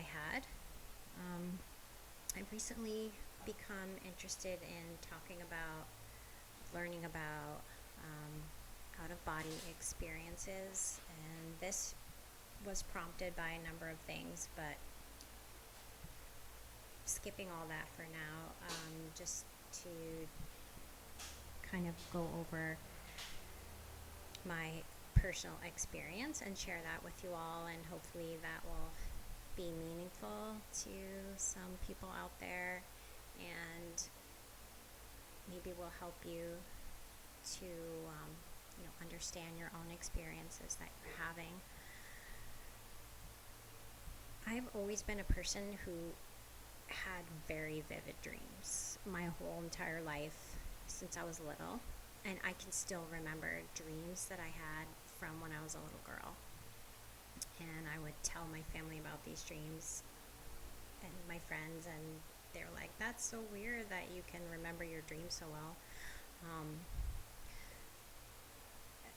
had. I've recently become interested in talking about, learning about out of body experiences, and this was prompted by a number of things, but skipping all that for now, just to kind of go over my personal experience and share that with you all, and hopefully that will be meaningful to some people out there, and maybe will help you to understand your own experiences that you're having. I've always been a person who had very vivid dreams my whole entire life since I was little, and I can still remember dreams that I had from when I was a little girl. And I would tell my family about these dreams and my friends, and they were like, "That's so weird that you can remember your dreams so well."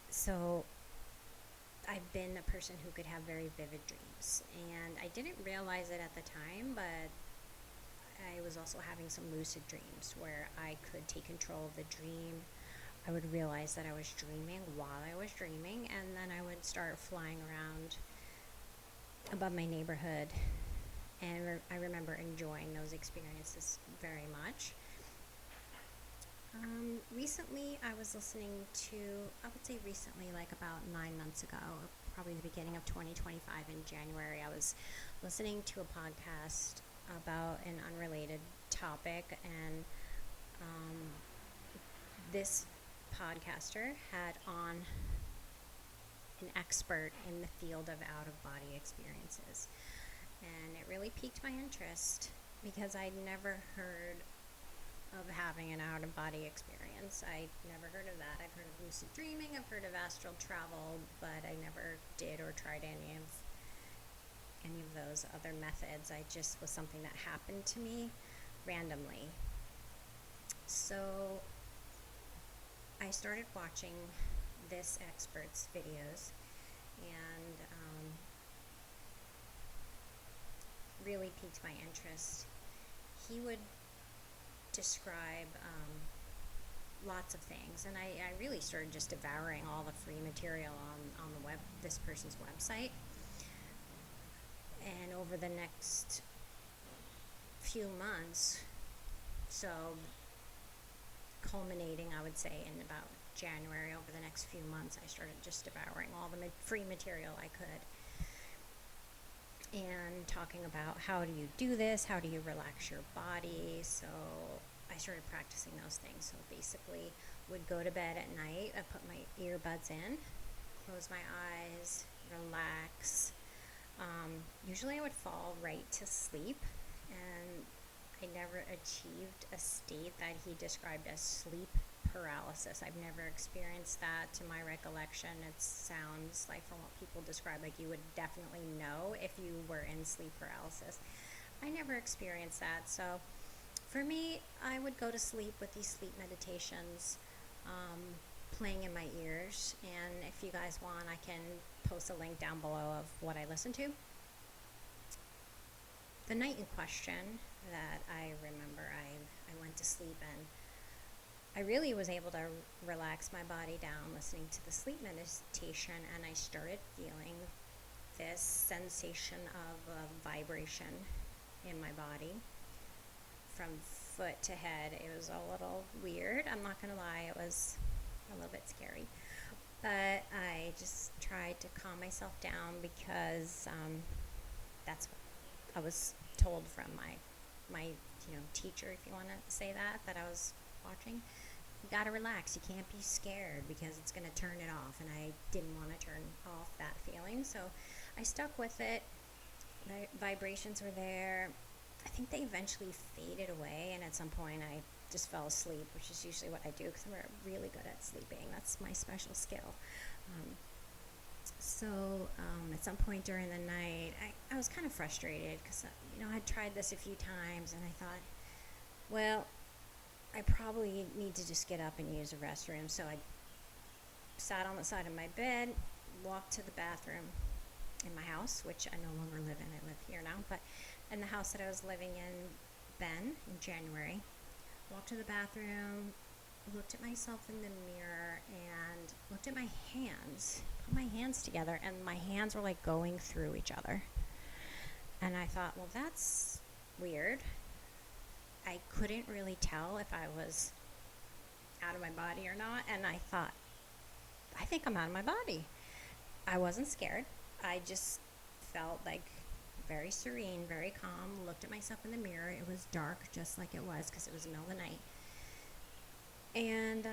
So I've been a person who could have very vivid dreams, and I didn't realize it at the time, but I was also having some lucid dreams where I could take control of the dream. I would realize that I was dreaming while I was dreaming, and then I would start flying around above my neighborhood, and I remember enjoying those experiences very much. Recently, I was listening to, I would say recently, like about 9 months ago, probably the beginning of 2025 in January, I was listening to a podcast about an unrelated topic, and this podcaster had on an expert in the field of out-of-body experiences, and it really piqued my interest because I'd never heard of having an out-of-body experience. I'd never heard of that. I've heard of lucid dreaming, I've heard of astral travel, but I never did or tried any of those other methods. I just was something that happened to me randomly. So I started watching this expert's videos, and really piqued my interest. He would describe lots of things, and I really started just devouring all the free material on the web, this person's website. And over the next few months, so culminating, I would say, in about January, over the next few months, I started just devouring all the free material I could, and talking about how do you do this, how do you relax your body. So I started practicing those things. So basically, would go to bed at night, I put my earbuds in, close my eyes, relax. Usually I would fall right to sleep, and I never achieved a state that he described as sleep paralysis. I've never experienced that to my recollection. It sounds like, from what people describe, like you would definitely know if you were in sleep paralysis. I never experienced that. So for me, I would go to sleep with these sleep meditations playing in my ears, and if you guys want, I can post a link down below of what I listen to. The night in question that I remember, I went to sleep, and I really was able to relax my body down listening to the sleep meditation, and I started feeling this sensation of vibration in my body from foot to head. It was a little weird, I'm not gonna lie, it was a little bit scary, but I just tried to calm myself down because that's what I was told from my teacher, if you want to say that I was watching. You gotta relax, you can't be scared because it's gonna turn it off, and I didn't want to turn off that feeling, so I stuck with it. The vibrations were there. I think they eventually faded away, and at some point I just fell asleep, which is usually what I do because I'm really good at sleeping. That's my special skill. So at some point during the night, I was kind of frustrated because I'd tried this a few times, and I thought, well, I probably need to just get up and use the restroom. So I sat on the side of my bed, walked to the bathroom in my house, which I no longer live in. I live here now. but in the house that I was living in January, walked to the bathroom, looked at myself in the mirror, and looked at my hands, put my hands together, and my hands were like going through each other. And I thought, well, that's weird. I couldn't really tell if I was out of my body or not, and I thought, I think I'm out of my body. I wasn't scared. I just felt like very serene, very calm, looked at myself in the mirror. It was dark, just like it was, because it was the middle of the night. And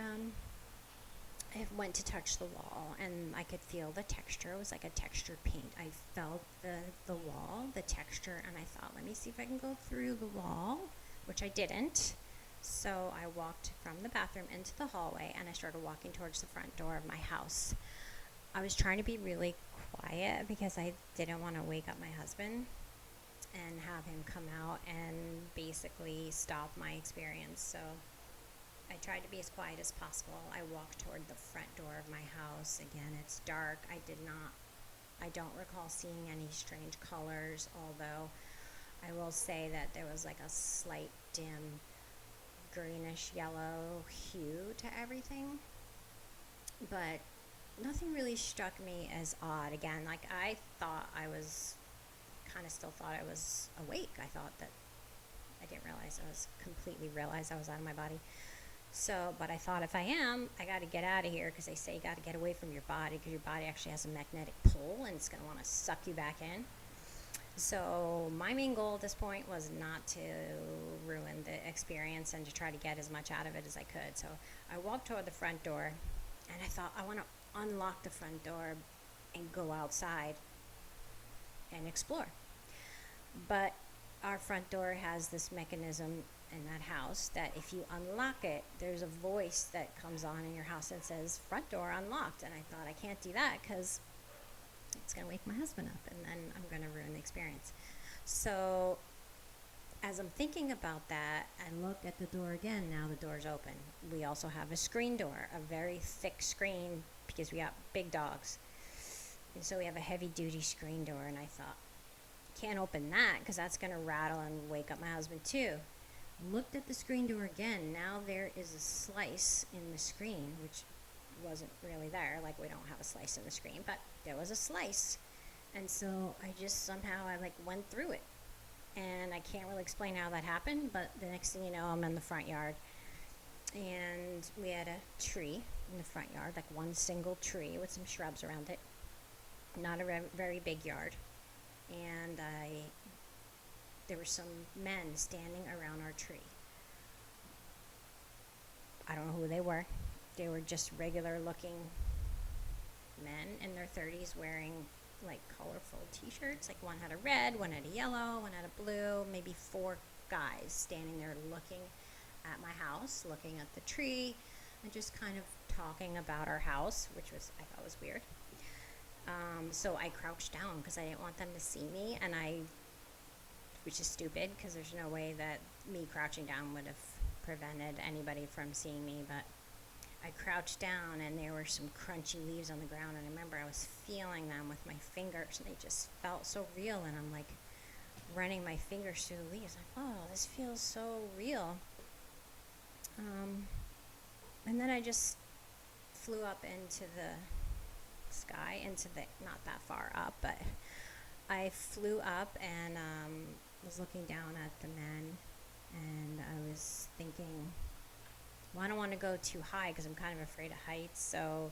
I went to touch the wall, and I could feel the texture. It was like a textured paint. I felt the wall, the texture, and I thought, let me see if I can go through the wall, which I didn't. So I walked from the bathroom into the hallway, and I started walking towards the front door of my house. I was trying to be really quiet because I didn't want to wake up my husband and have him come out and basically stop my experience. So I tried to be as quiet as possible. I walked toward the front door of my house. Again, it's dark. I don't recall seeing any strange colors, although I will say that there was like a slight dim greenish yellow hue to everything. But nothing really struck me as odd. Again, like I thought I was, kind of still thought I was awake. I thought that I didn't realize I was out of my body. So, but I thought if I am, I got to get out of here, because they say you got to get away from your body, because your body actually has a magnetic pull and it's going to want to suck you back in. So my main goal at this point was not to ruin the experience and to try to get as much out of it as I could. So I walked toward the front door, and I thought, I want to unlock the front door and go outside and explore. But our front door has this mechanism in that house that if you unlock it, there's a voice that comes on in your house and says, front door unlocked. And I thought, I can't do that because it's going to wake my husband up, and then I'm going to ruin the experience. So as I'm thinking about that, I look at the door again. Now the door's open. We also have a screen door, a very thick screen, because we got big dogs. And so we have a heavy-duty screen door, and I thought, can't open that because that's going to rattle and wake up my husband too. Looked at the screen door again. Now there is a slice in the screen, which wasn't really there. Like, we don't have a slice in the screen, but there was a slice. And so I just somehow went through it. And I can't really explain how that happened, but the next thing you know, I'm in the front yard. And we had a tree in the front yard, like one single tree with some shrubs around it. Not a very big yard. And there were some men standing around our tree. I don't know who they were. They were just regular looking men in their 30s wearing like colorful t-shirts. Like one had a red, one had a yellow, one had a blue, maybe 4 guys standing there looking at my house, looking at the tree, and just kind of talking about our house, which I thought was weird. So I crouched down because I didn't want them to see me, which is stupid because there's no way that me crouching down would have prevented anybody from seeing me, but I crouched down and there were some crunchy leaves on the ground, and I remember I was feeling them with my fingers, and they just felt so real, and I'm like running my fingers through the leaves, like, oh, this feels so real. And then I just flew up into the sky, not that far up, but I flew up and was looking down at the men, and I was thinking, well, I don't want to go too high because I'm kind of afraid of heights. So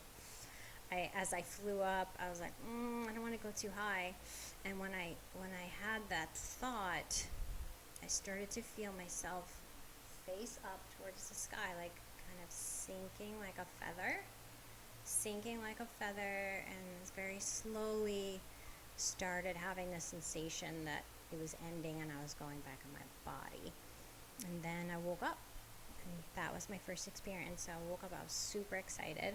as I flew up, I was like, I don't want to go too high. And when I had that thought, I started to feel myself face up towards the sky, like kind of sinking like a feather, and very slowly started having the sensation that it was ending and I was going back in my body. And then I woke up, and that was my first experience. So I woke up, I was super excited.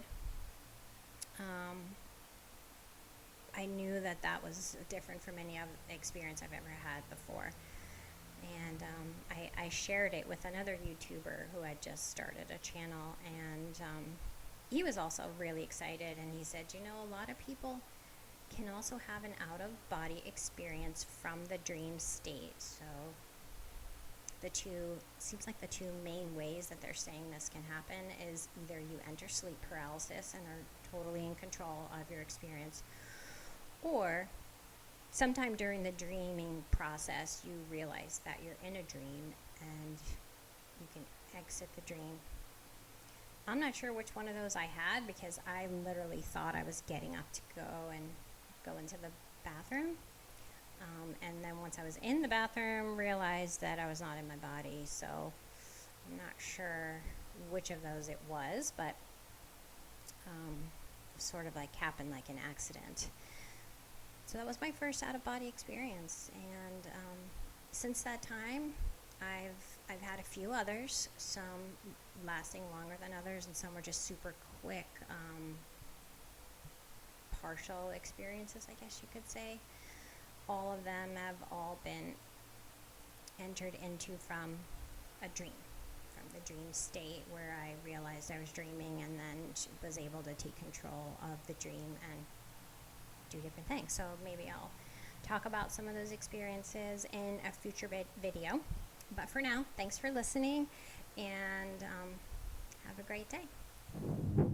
I knew that was different from any other experience I've ever had before. And I shared it with another YouTuber who had just started a channel, and he was also really excited, and he said, a lot of people can also have an out-of-body experience from the dream state. So seems like the two main ways that they're saying this can happen is either you enter sleep paralysis and are totally in control of your experience, or sometime during the dreaming process you realize that you're in a dream and you can exit the dream. I'm not sure which one of those I had, because I literally thought I was getting up to go into the bathroom. And then once I was in the bathroom, realized that I was not in my body. So I'm not sure which of those it was, but sort of like happened like an accident. So that was my first out-of-body experience. And since that time, I've had a few others, some lasting longer than others, and some were just super quick, partial experiences, I guess you could say. All of them have all been entered into from a dream, from the dream state where I realized I was dreaming and then was able to take control of the dream and do different things. So maybe I'll talk about some of those experiences in a future video. But for now, thanks for listening, and have a great day.